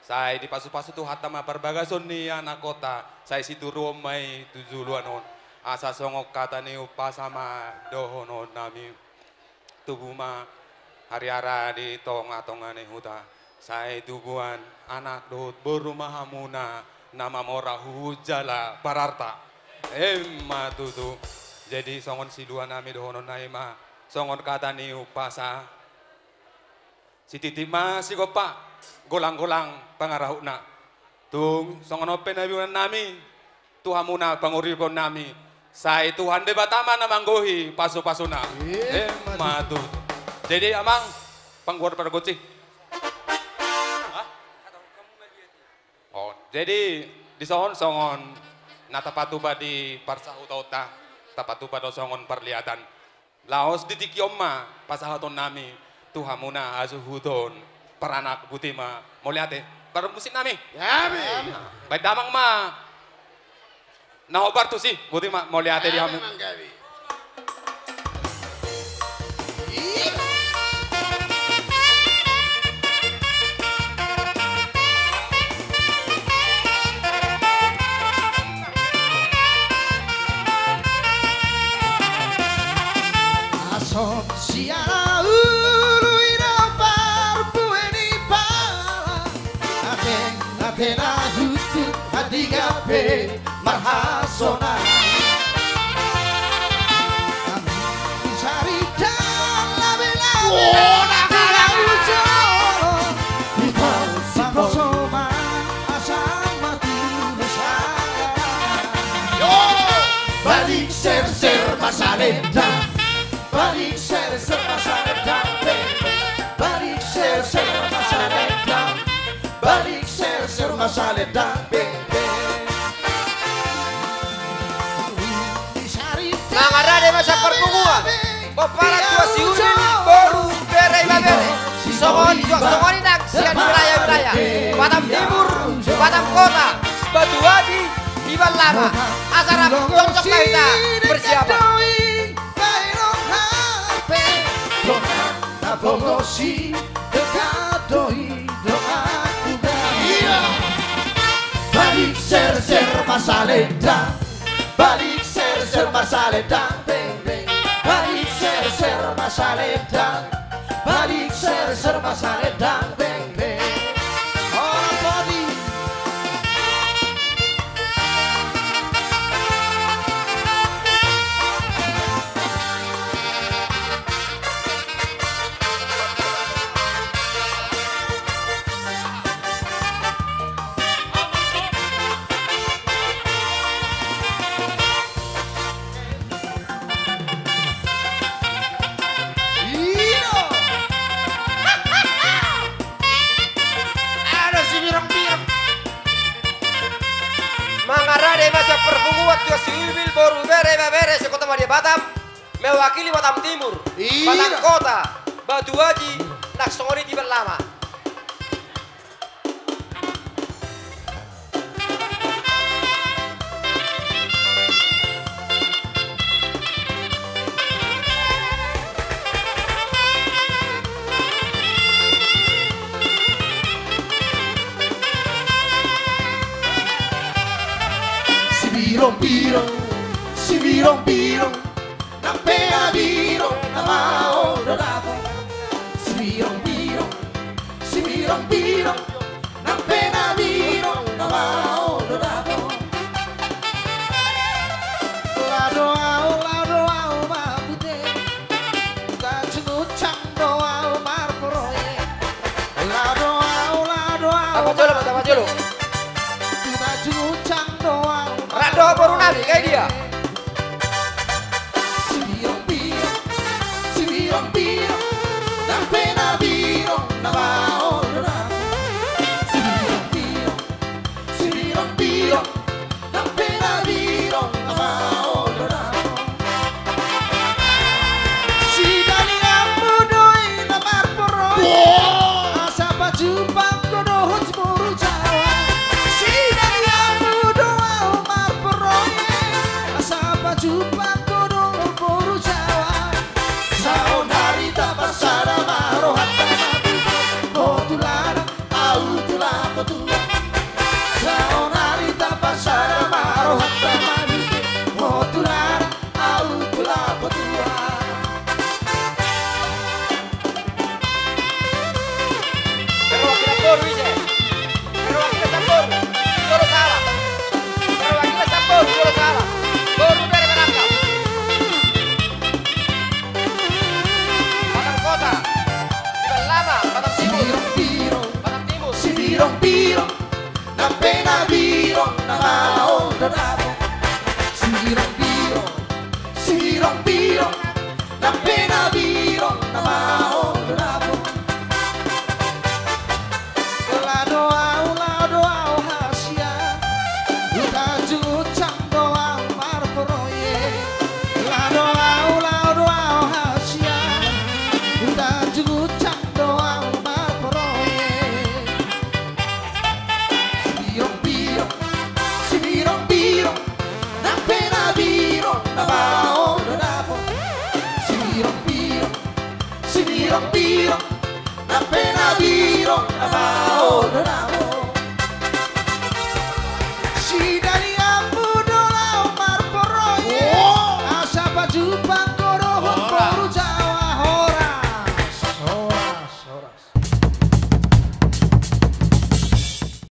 Saya di pasu-pasu tuh hatama perbagason ni anak kota. Saya situ rumai tujuluan on. Asa songok kata ni upa sama dohonon nami. Tubuma hari-hari di tonga-tonga ni huta. Saya tubuhan anak dot berumah hamuna. Nama mora hujala pararta. Emma tutu. Jadi songon si dua nami dohonon naima. Songon kata ni upasa. Si titima si gopa. Golang-golang pangarahuna. Tung songon open nami. Tuhan muna panguripon nami. Saya Tuhan de batama na manggohi pasu-pasuna. Matu. Jadi amang pangguar pada goci. Oh, jadi di songon natapatuba di parsahutauta. Tapatuba do songon perlihatan. Laos di tikioma pasahaton nami. Tuhan muna asuhuton. Peranak butima mau lihat bareng musik nami ya baik damang ma nah obar tuh sih butima mau lihat di hamu Tena husu hadigape marhasona Bisarita labe-labe Nakala ujo Hipau sima asang mati besar Balik ser-ser masaleda Balik ser-ser masaleda Balik ser-ser masaleda Balik ser masaleda bebe Mangarade masa perpunguan Popara tua si unin boru bere babere Songoni nak sian wilayah-wilayah Batam Timur, Batam Kota Batu Adi, Iban Lama Asara cocok kita bersiapan Napomosi dekatoi Balik ser-ser masaleda Balik ser-ser masaleda Balik ser-ser masaleda Balik ser-ser masaleda Orang body Mangarade masa perpunguan tua si ubil boru bere babere sekota Madia Batam mewakili Batam Timur, Batam Kota, Batu Haji, Naksongoni Tiban Lama. Si virong, napea virong, namao dorapo. Si virong, napea virong, namao dorapo. Lado au mapute, tachunuchang do au marporoye. Lado au. Apa jolo? Tachunuchang do au. Rado baru nabi kayak dia. birong birong na pena birong na